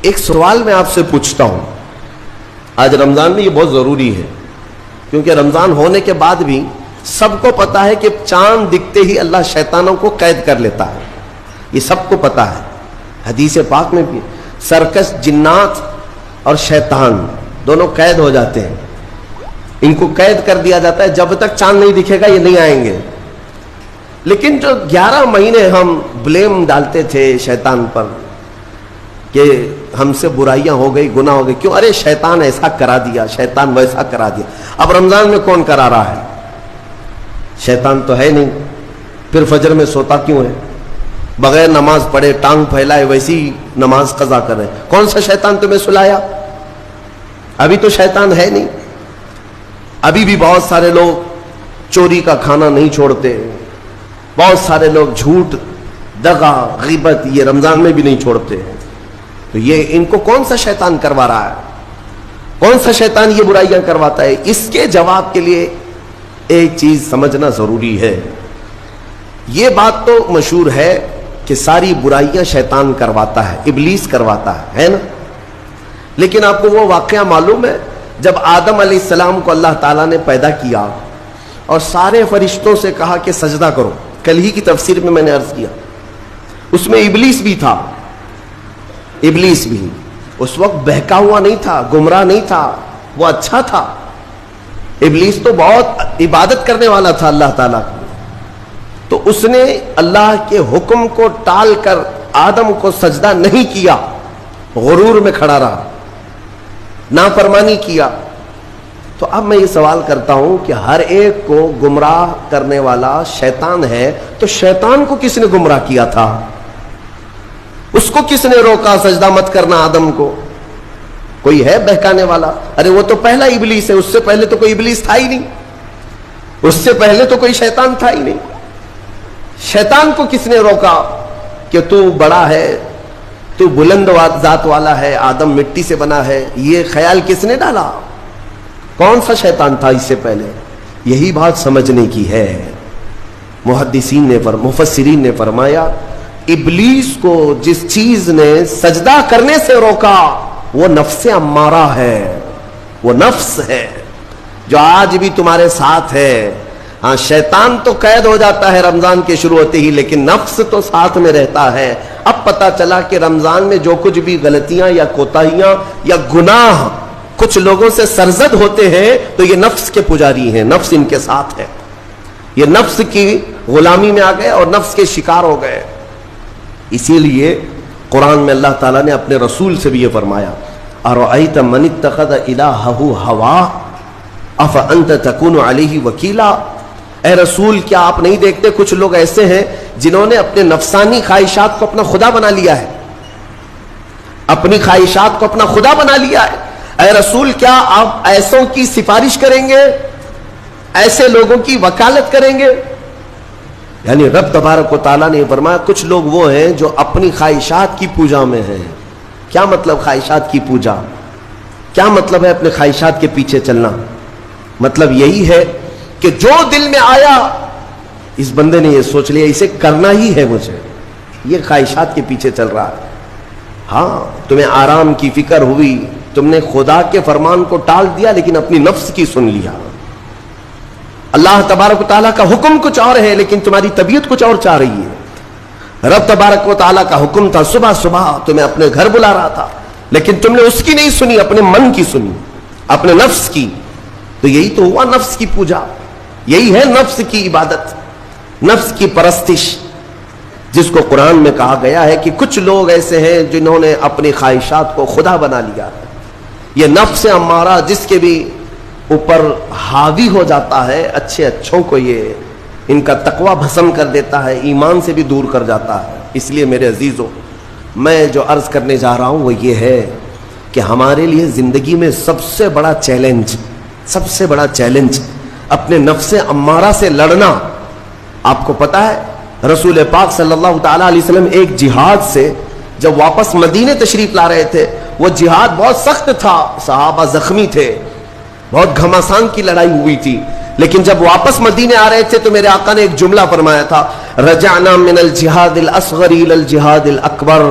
ایک سوال میں آپ سے پوچھتا ہوں، آج رمضان میں یہ بہت ضروری ہے، کیونکہ رمضان ہونے کے بعد بھی سب کو پتا ہے کہ چاند دکھتے ہی اللہ شیطانوں کو قید کر لیتا ہے، یہ سب کو پتا ہے۔ حدیث پاک میں بھی سرکش جنات اور شیطان دونوں قید ہو جاتے ہیں، ان کو قید کر دیا جاتا ہے، جب تک چاند نہیں دکھے گا یہ نہیں آئیں گے۔ لیکن جو 11 مہینے ہم بلیم ڈالتے تھے شیطان پر کہ ہم سے برائیاں ہو گئی، گناہ ہو گئی، کیوں؟ ارے شیطان ایسا کرا دیا، شیطان ویسا کرا دیا۔ اب رمضان میں کون کرا رہا ہے؟ شیطان تو ہے نہیں، پھر فجر میں سوتا کیوں ہے؟ بغیر نماز پڑھے ٹانگ پھیلائے ویسی نماز قضا کرے، کون سا شیطان تمہیں سلایا؟ ابھی تو شیطان ہے نہیں۔ ابھی بھی بہت سارے لوگ چوری کا کھانا نہیں چھوڑتے، بہت سارے لوگ جھوٹ، دغا، غیبت یہ رمضان میں بھی نہیں چھوڑتے۔ تو یہ ان کو کون سا شیطان کروا رہا ہے؟ کون سا شیطان یہ برائیاں کرواتا ہے؟ اس کے جواب کے لیے ایک چیز سمجھنا ضروری ہے۔ یہ بات تو مشہور ہے کہ ساری برائیاں شیطان کرواتا ہے، ابلیس کرواتا ہے نا؟ لیکن آپ کو وہ واقعہ معلوم ہے جب آدم علیہ السلام کو اللہ تعالیٰ نے پیدا کیا اور سارے فرشتوں سے کہا کہ سجدہ کرو، کل ہی کی تفسیر میں نے عرض کیا، اس میں ابلیس بھی تھا۔ ابلیس بھی اس وقت بہکا ہوا نہیں تھا، گمراہ نہیں تھا، وہ اچھا تھا۔ ابلیس تو بہت عبادت کرنے والا تھا اللہ تعالیٰ کی، تو اس نے اللہ کے حکم کو ٹال کر آدم کو سجدہ نہیں کیا، غرور میں کھڑا رہا، نافرمانی کیا۔ تو اب میں یہ سوال کرتا ہوں کہ ہر ایک کو گمراہ کرنے والا شیطان ہے، تو شیطان کو کس نے گمراہ کیا تھا؟ اس کو کس نے روکا سجدہ مت کرنا آدم کو؟ کوئی ہے بہکانے والا؟ ارے وہ تو پہلا ابلیس ہے، اس سے پہلے تو کوئی ابلیس تھا ہی نہیں، اس سے پہلے تو کوئی شیطان تھا ہی نہیں۔ شیطان کو کس نے روکا کہ تو بڑا ہے، تو بلند ذات والا ہے، آدم مٹی سے بنا ہے؟ یہ خیال کس نے ڈالا؟ کون سا شیطان تھا اس سے پہلے؟ یہی بات سمجھنے کی ہے۔ محدثین نے مفسرین نے فرمایا ابلیس کو جس چیز نے سجدہ کرنے سے روکا وہ نفس امارہ ہے، وہ نفس ہے جو آج بھی تمہارے ساتھ ہے۔ ہاں شیطان تو قید ہو جاتا ہے رمضان کے شروع ہوتے ہی، لیکن نفس تو ساتھ میں رہتا ہے۔ اب پتا چلا کہ رمضان میں جو کچھ بھی غلطیاں یا کوتاہیاں یا گناہ کچھ لوگوں سے سرزد ہوتے ہیں تو یہ نفس کے پجاری ہیں، نفس ان کے ساتھ ہے، یہ نفس کی غلامی میں آ گئے اور نفس کے شکار ہو گئے۔ اسی لیے قرآن میں اللہ تعالیٰ نے اپنے رسول سے بھی یہ فرمایا اَرَأَيْتَ مَنِ اتَّخَذَ إِلَٰهَهُ هَوَاهُ أَفَأَنْتَ تَكُونُ عَلَيْهِ وَكِيلًا؟ اے رسول کیا آپ نہیں دیکھتے کچھ لوگ ایسے ہیں جنہوں نے اپنے نفسانی خواہشات کو اپنا خدا بنا لیا ہے، اپنی خواہشات کو اپنا خدا بنا لیا ہے۔ اے رسول کیا آپ ایسوں کی سفارش کریں گے، ایسے لوگوں کی وکالت کریں گے؟ یعنی رب تبارک و تعالیٰ نے فرمایا کچھ لوگ وہ ہیں جو اپنی خواہشات کی پوجا میں ہیں۔ کیا مطلب خواہشات کی پوجا؟ کیا مطلب ہے اپنے خواہشات کے پیچھے چلنا؟ مطلب یہی ہے کہ جو دل میں آیا اس بندے نے یہ سوچ لیا اسے کرنا ہی ہے مجھے، یہ خواہشات کے پیچھے چل رہا ہے۔ ہاں تمہیں آرام کی فکر ہوئی، تم نے خدا کے فرمان کو ٹال دیا لیکن اپنی نفس کی سن لیا۔ اللہ تبارک و تعالیٰ کا حکم کچھ اور ہے لیکن تمہاری طبیعت کچھ اور چاہ رہی ہے۔ رب تبارک و تعالیٰ کا حکم تھا صبح صبح تمہیں اپنے گھر بلا رہا تھا لیکن تم نے اس کی نہیں سنی، اپنے من کی سنی، اپنے نفس کی۔ تو یہی تو ہوا نفس کی پوجا، یہی ہے نفس کی عبادت، نفس کی پرستش، جس کو قرآن میں کہا گیا ہے کہ کچھ لوگ ایسے ہیں جنہوں نے اپنی خواہشات کو خدا بنا لیا۔ یہ نفس امارہ جس کے بھی اوپر حاوی ہو جاتا ہے، اچھے اچھوں کو یہ ان کا تقوی بھسم کر دیتا ہے، ایمان سے بھی دور کر جاتا ہے۔ اس لیے میرے عزیزوں میں جو عرض کرنے جا رہا ہوں وہ یہ ہے کہ ہمارے لیے زندگی میں سب سے بڑا چیلنج اپنے نفس امارہ سے لڑنا۔ آپ کو پتا ہے رسول پاک صلی اللہ تعالیٰ علیہ وسلم ایک جہاد سے جب واپس مدینے تشریف لا رہے تھے، وہ جہاد بہت سخت تھا، صحابہ زخمی تھے، بہت گھماسان کی لڑائی ہوئی تھی، لیکن جب واپس مدینے آ رہے تھے تو میرے آقا نے ایک جملہ فرمایا تھا رجعنا من الجہاد الاصغر الى الجہاد الاکبر،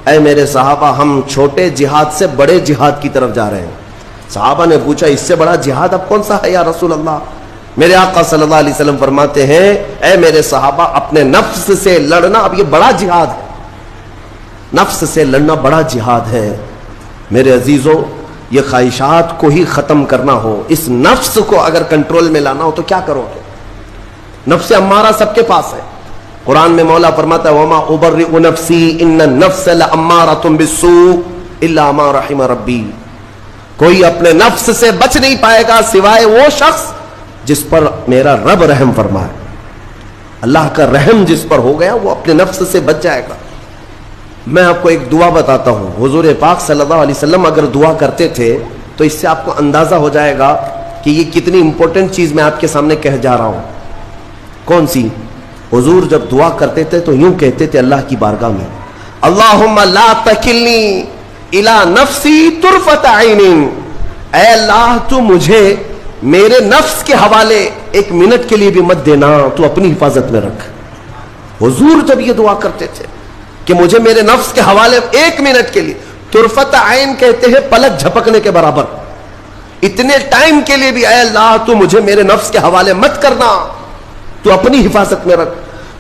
اے میرے صحابہ ہم چھوٹے جہاد سے بڑے جہاد کی طرف جا رہے ہیں. صحابہ نے پوچھا اس سے بڑا جہاد اب کون سا ہے یا رسول اللہ؟ میرے آقا صلی اللہ علیہ وسلم فرماتے ہیں اے میرے صحابہ اپنے نفس سے لڑنا اب یہ بڑا جہاد ہے. نفس سے لڑنا بڑا جہاد ہے. میرے عزیزوں یہ خواہشات کو ہی ختم کرنا ہو, اس نفس کو اگر کنٹرول میں لانا ہو تو کیا کرو گے؟ نفس امارہ سب کے پاس ہے. قرآن میں مولا فرماتا ہے وما ابرئ نفسی ان النفس لامارۃ بالسوء الا ما رحم ربی. کوئی اپنے نفس سے بچ نہیں پائے گا سوائے وہ شخص جس پر میرا رب رحم فرمائے. اللہ کا رحم جس پر ہو گیا وہ اپنے نفس سے بچ جائے گا. میں آپ کو ایک دعا بتاتا ہوں. حضور پاک صلی اللہ علیہ وسلم اگر دعا کرتے تھے تو اس سے آپ کو اندازہ ہو جائے گا کہ یہ کتنی امپورٹنٹ چیز میں آپ کے سامنے کہہ جا رہا ہوں. کون سی؟ حضور جب دعا کرتے تھے تو یوں کہتے تھے اللہ کی بارگاہ میں اللہم لا تکلنی الی نفسی طرفۃ عین. اے اللہ تو مجھے میرے نفس کے حوالے ایک منٹ کے لیے بھی مت دینا, تو اپنی حفاظت میں رکھ. حضور جب یہ دعا کرتے تھے کہ مجھے میرے نفس کے حوالے ایک منٹ کے لیے, طرفۃ عین کہتے ہیں پلک جھپکنے کے برابر, اتنے ٹائم کے لیے بھی اے اللہ تو مجھے میرے نفس کے حوالے مت کرنا, تو اپنی حفاظت میں رکھ.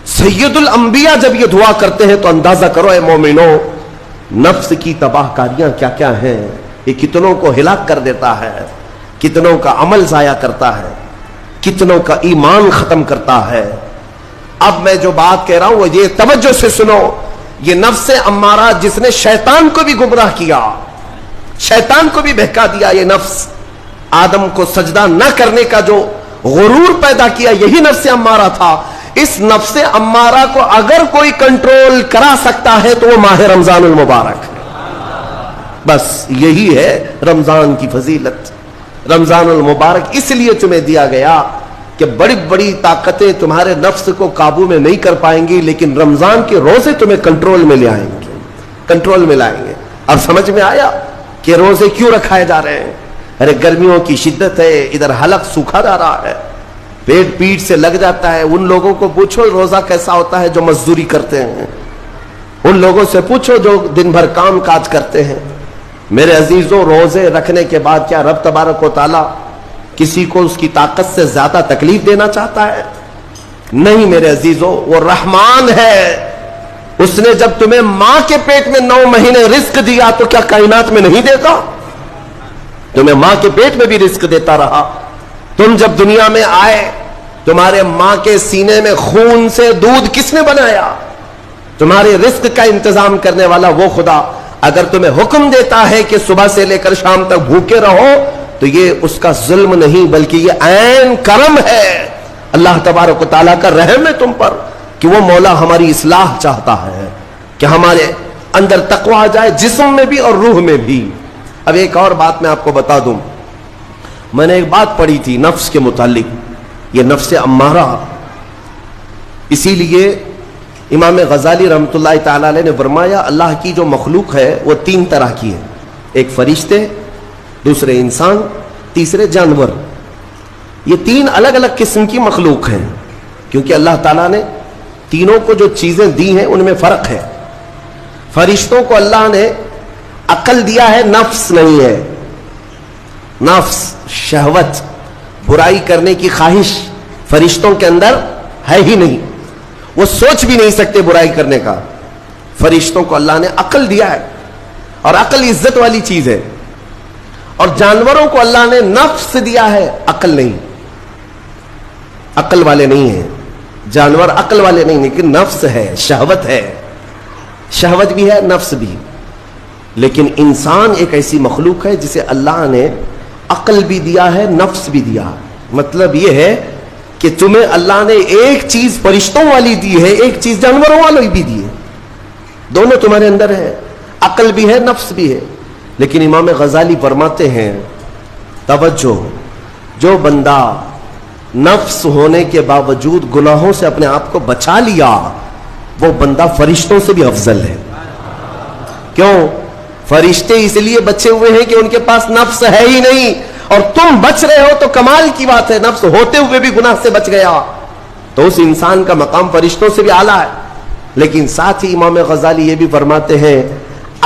سید الانبیاء جب یہ دعا کرتے ہیں تو اندازہ کرو اے مومنو نفس کی تباہ کاریاں کیا کیا ہیں. یہ کتنوں کو ہلاک کر دیتا ہے, کتنوں کا عمل ضائع کرتا ہے, کتنوں کا ایمان ختم کرتا ہے. اب میں جو بات کہہ رہا ہوں وہ یہ توجہ سے سنو. یہ نفس امارہ جس نے شیطان کو بھی گمراہ کیا, شیطان کو بھی بہکا دیا, یہ نفس آدم کو سجدہ نہ کرنے کا جو غرور پیدا کیا یہی نفس امارہ تھا. اس نفس امارہ کو اگر کوئی کنٹرول کرا سکتا ہے تو وہ ماہ رمضان المبارک. بس یہی ہے رمضان کی فضیلت. رمضان المبارک اس لیے تمہیں دیا گیا کہ بڑی بڑی طاقتیں تمہارے نفس کو قابو میں نہیں کر پائیں گی, لیکن رمضان کے روزے تمہیں کنٹرول میں لے آئیں گے, کنٹرول میں لائیں گے. اب سمجھ میں آیا کہ روزے کیوں رکھائے جا رہے ہیں؟ ارے گرمیوں کی شدت ہے, ادھر حلق سوکھا جا رہا ہے, پیٹ پیٹ سے لگ جاتا ہے. ان لوگوں کو پوچھو روزہ کیسا ہوتا ہے جو مزدوری کرتے ہیں, ان لوگوں سے پوچھو جو دن بھر کام کاج کرتے ہیں. میرے عزیزوں روزے رکھنے کے بعد کیا رب تبارک و تعالی کسی کو اس کی طاقت سے زیادہ تکلیف دینا چاہتا ہے؟ نہیں میرے عزیزوں, وہ رحمان ہے. اس نے جب تمہیں ماں کے پیٹ میں 9 مہینے رزق دیا تو کیا کائنات میں نہیں دیتا؟ تمہیں ماں کے پیٹ میں بھی رزق دیتا رہا. تم جب دنیا میں آئے تمہارے ماں کے سینے میں خون سے دودھ کس نے بنایا؟ تمہارے رزق کا انتظام کرنے والا وہ خدا. اگر تمہیں حکم دیتا ہے کہ صبح سے لے کر شام تک بھوکے رہو تو یہ اس کا ظلم نہیں بلکہ یہ عین کرم ہے. اللہ تبارک و تعالیٰ کا رحم ہے تم پر کہ وہ مولا ہماری اصلاح چاہتا ہے کہ ہمارے اندر تقویٰ آ جائے, جسم میں بھی اور روح میں بھی. اب ایک اور بات میں آپ کو بتا دوں. میں نے ایک بات پڑھی تھی نفس کے متعلق, یہ نفس امارہ. اسی لیے امام غزالی رحمۃ اللہ تعالی علیہ نے فرمایا اللہ کی جو مخلوق ہے وہ 3 طرح کی ہے. ایک فرشتے, دوسرے انسان, تیسرے جانور. یہ 3 الگ الگ قسم کی مخلوق ہیں کیونکہ اللہ تعالیٰ نے تینوں کو جو چیزیں دی ہیں ان میں فرق ہے. فرشتوں کو اللہ نے عقل دیا ہے, نفس نہیں ہے. نفس, شہوت, برائی کرنے کی خواہش فرشتوں کے اندر ہے ہی نہیں, وہ سوچ بھی نہیں سکتے برائی کرنے کا. فرشتوں کو اللہ نے عقل دیا ہے اور عقل عزت والی چیز ہے. اور جانوروں کو اللہ نے نفس دیا ہے, عقل نہیں. عقل والے نہیں ہیں جانور, عقل والے نہیں, لیکن نفس ہے, شہوت ہے. شہوت بھی ہے, نفس بھی. لیکن انسان ایک ایسی مخلوق ہے جسے اللہ نے عقل بھی دیا ہے, نفس بھی دیا. مطلب یہ ہے کہ تمہیں اللہ نے ایک چیز فرشتوں والی دی ہے, ایک چیز جانوروں والی بھی دی ہے. دونوں تمہارے اندر ہے, عقل بھی ہے, نفس بھی ہے. لیکن امام غزالی فرماتے ہیں توجہ, جو بندہ نفس ہونے کے باوجود گناہوں سے اپنے آپ کو بچا لیا وہ بندہ فرشتوں سے بھی افضل ہے. کیوں؟ فرشتے اس لیے بچے ہوئے ہیں کہ ان کے پاس نفس ہے ہی نہیں, اور تم بچ رہے ہو تو کمال کی بات ہے. نفس ہوتے ہوئے بھی گناہ سے بچ گیا تو اس انسان کا مقام فرشتوں سے بھی اعلیٰ ہے. لیکن ساتھ ہی امام غزالی یہ بھی فرماتے ہیں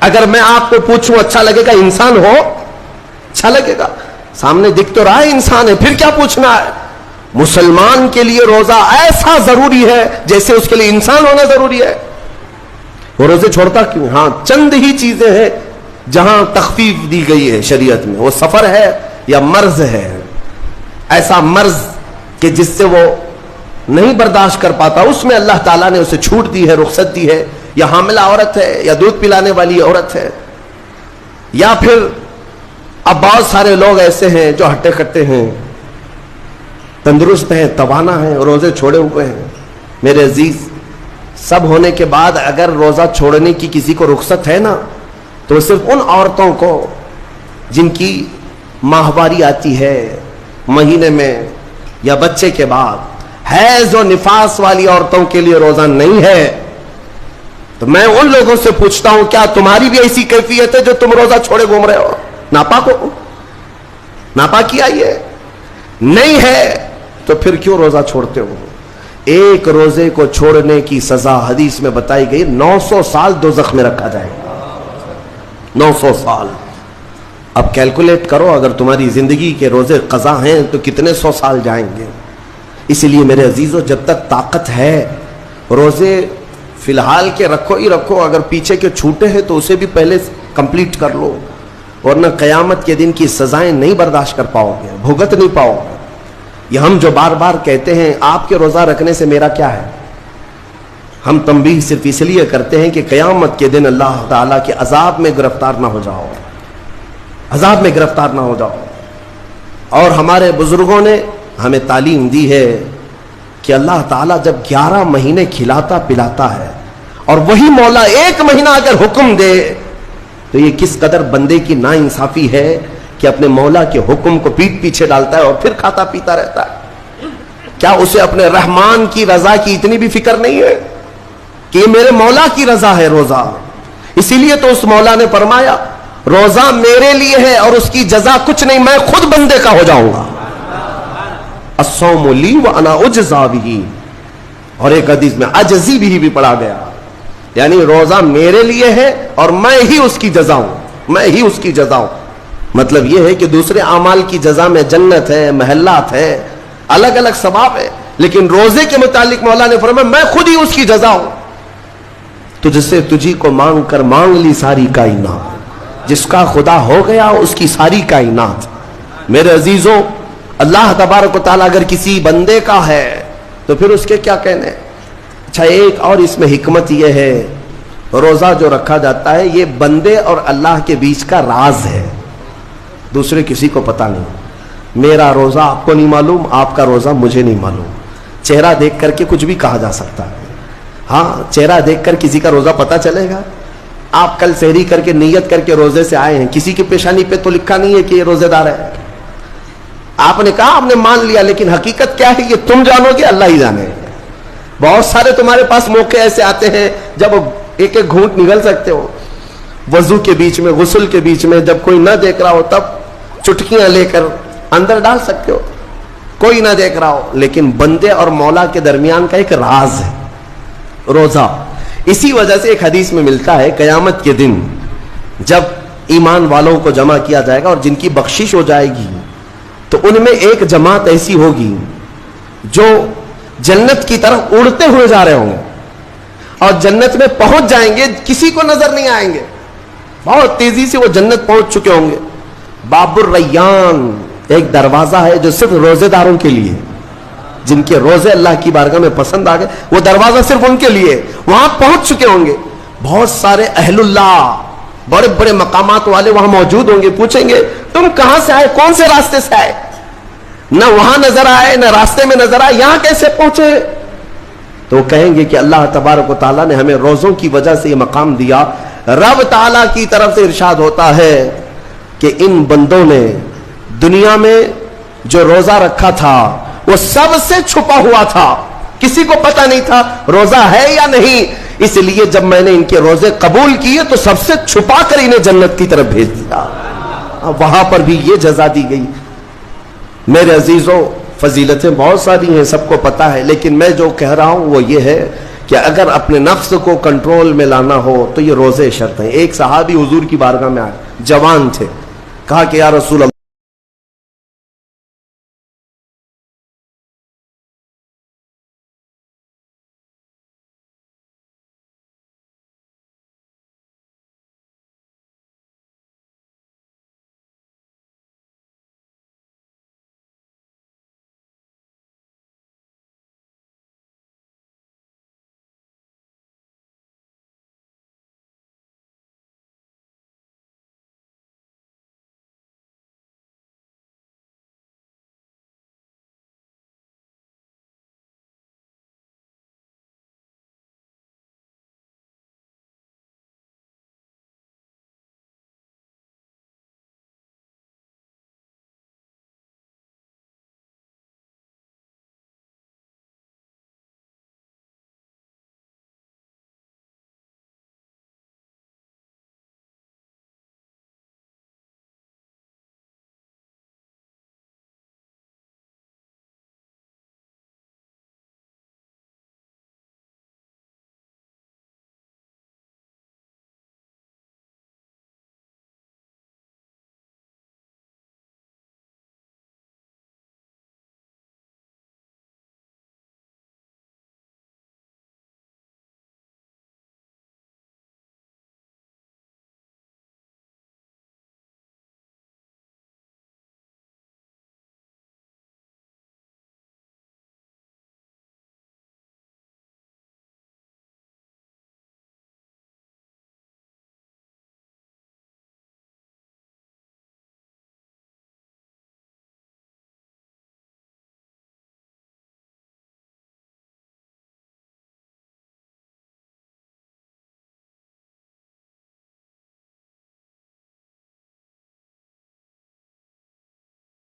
اگر میں آپ کو پوچھوں اچھا لگے گا انسان ہو؟ اچھا لگے گا؟ سامنے دکھ تو رہا ہے انسان ہے، پھر کیا پوچھنا ہے؟ مسلمان کے لیے روزہ ایسا ضروری ہے جیسے اس کے لیے انسان ہونا ضروری ہے۔ وہ روزے چھوڑتا کیوں؟ ہاں چند ہی چیزیں ہیں جہاں تخفیف دی گئی ہے شریعت میں، وہ سفر ہے یا مرض ہے، ایسا مرض کہ جس سے وہ نہیں برداشت کر پاتا، اس میں اللہ تعالیٰ نے اسے چھوٹ دی ہے، رخصت دی ہے، یا حاملہ عورت ہے، یا دودھ پلانے والی عورت ہے، یا پھر اب بہت سارے لوگ ایسے ہیں جو ہٹے کٹے ہیں، تندرست ہیں، توانا ہیں، روزے چھوڑے ہوئے ہیں۔ میرے عزیز، سب ہونے کے بعد اگر روزہ چھوڑنے کی کسی کو رخصت ہے نا، تو صرف ان عورتوں کو جن کی ماہواری آتی ہے مہینے میں یا بچے کے بعد، حیض و نفاس والی عورتوں کے لیے روزہ نہیں ہے۔ تو میں ان لوگوں سے پوچھتا ہوں، کیا تمہاری بھی ایسی کیفیت ہے جو تم روزہ چھوڑے گھوم رہے ہو؟ ناپاک ہو؟ ناپاکی آئی ہے؟ نہیں ہے تو پھر کیوں روزہ چھوڑتے ہو؟ ایک روزے کو چھوڑنے کی سزا حدیث میں بتائی گئی 900 سال دوزخ میں رکھا جائے گا۔ 900 سال۔ اب کیلکولیٹ کرو، اگر تمہاری زندگی کے روزے قضا ہیں تو کتنے 100 سال جائیں گے۔ اسی لیے میرے عزیزو، جب تک طاقت ہے روزے فی الحال کے رکھو ہی رکھو، اگر پیچھے کے چھوٹے ہیں تو اسے بھی پہلے کمپلیٹ کر لو، ورنہ قیامت کے دن کی سزائیں نہیں برداشت کر پاؤ گے، بھگت نہیں پاؤ گے۔ یہ ہم جو بار بار کہتے ہیں آپ کے روزہ رکھنے سے میرا کیا ہے، ہم تنبیہ صرف اس لیے کرتے ہیں کہ قیامت کے دن اللہ تعالیٰ کے عذاب میں گرفتار نہ ہو جاؤ، عذاب میں گرفتار نہ ہو جاؤ۔ اور ہمارے بزرگوں نے ہمیں تعلیم دی ہے کہ اللہ تعالیٰ جب 11 مہینے کھلاتا پلاتا ہے اور وہی مولا 1 مہینہ اگر حکم دے تو یہ کس قدر بندے کی ناانصافی ہے کہ اپنے مولا کے حکم کو پیٹ پیچھے ڈالتا ہے اور پھر کھاتا پیتا رہتا ہے۔ کیا اسے اپنے رحمان کی رضا کی اتنی بھی فکر نہیں ہے کہ یہ میرے مولا کی رضا ہے روزہ؟ اسی لیے تو اس مولا نے فرمایا روزہ میرے لیے ہے اور اس کی جزا کچھ نہیں، میں خود بندے کا ہو جاؤں گا۔ الصوم لی وانا اجزا بہ، اور ایک حدیث میں اجزی بھی پڑھا گیا، یعنی روزہ میرے لیے ہے اور میں ہی اس کی جزا ہوں، میں ہی اس کی جزا ہوں۔ مطلب یہ ہے کہ دوسرے اعمال کی جزا میں جنت ہے، محلات ہے، الگ الگ ثواب ہے، لیکن روزے کے متعلق مولا نے فرمایا میں خود ہی اس کی جزا ہوں۔ تجھ سے تجھی کو مانگ کر مانگ لی ساری کائنات، جس کا خدا ہو گیا اس کی ساری کائنات۔ میرے عزیزوں، اللہ تبارک و تعالیٰ اگر کسی بندے کا ہے تو پھر اس کے کیا کہنے۔ اچھا، ایک اور اس میں حکمت یہ ہے، روزہ جو رکھا جاتا ہے یہ بندے اور اللہ کے بیچ کا راز ہے، دوسرے کسی کو پتہ نہیں۔ میرا روزہ آپ کو نہیں معلوم، آپ کا روزہ مجھے نہیں معلوم۔ چہرہ دیکھ کر کے کچھ بھی کہا جا سکتا ہے، ہاں چہرہ دیکھ کر کسی کا روزہ پتہ چلے گا۔ آپ کل سحری کر کے نیت کر کے روزے سے آئے ہیں، کسی کی پیشانی پہ تو لکھا نہیں ہے کہ یہ روزے دار ہے، آپ نے کہا آپ نے مان لیا، لیکن حقیقت کیا ہے یہ تم جانو گے، اللہ ہی جانے۔ بہت سارے تمہارے پاس موقع ایسے آتے ہیں جب ایک ایک گھونٹ نگل سکتے ہو، وضو کے بیچ میں، غسل کے بیچ میں، جب کوئی نہ دیکھ رہا ہو تب چٹکیاں لے کر اندر ڈال سکتے ہو، کوئی نہ دیکھ رہا ہو۔ لیکن بندے اور مولا کے درمیان کا ایک راز ہے روزہ۔ اسی وجہ سے ایک حدیث میں ملتا ہے قیامت کے دن جب ایمان والوں کو جمع کیا جائے گا اور جن کی بخشش ہو جائے گی تو ان میں ایک جماعت ایسی ہوگی جو جنت کی طرف اڑتے ہوئے جا رہے ہوں گے اور جنت میں پہنچ جائیں گے، کسی کو نظر نہیں آئیں گے، بہت تیزی سے وہ جنت پہنچ چکے ہوں گے۔ باب الریان ایک دروازہ ہے جو صرف روزے داروں کے لیے، جن کے روزے اللہ کی بارگاہ میں پسند آ گئے، وہ دروازہ صرف ان کے لیے، وہاں پہنچ چکے ہوں گے۔ بہت سارے اہل اللہ، بڑے بڑے مقامات والے وہاں موجود ہوں گے، پوچھیں گے تم کہاں سے آئے، کون سے راستے سے آئے؟ نہ وہاں نظر آئے نہ راستے میں نظر آئے، یہاں کیسے پہنچے؟ تو وہ کہیں گے کہ اللہ تبارک و تعالیٰ نے ہمیں روزوں کی وجہ سے یہ مقام دیا۔ رب تعالیٰ کی طرف سے ارشاد ہوتا ہے کہ ان بندوں نے دنیا میں جو روزہ رکھا تھا وہ سب سے چھپا ہوا تھا، کسی کو پتہ نہیں تھا روزہ ہے یا نہیں، اس لیے جب میں نے ان کے روزے قبول کیے تو سب سے چھپا کر انہیں جنت کی طرف بھیج دیا۔ وہاں پر بھی یہ جزا دی گئی۔ میرے عزیزوں، فضیلتیں بہت ساری ہیں، سب کو پتہ ہے، لیکن میں جو کہہ رہا ہوں وہ یہ ہے کہ اگر اپنے نفس کو کنٹرول میں لانا ہو تو یہ روزے شرط ہیں. ایک صحابی حضور کی بارگاہ میں آئے, جوان تھے, کہا کہ یا رسول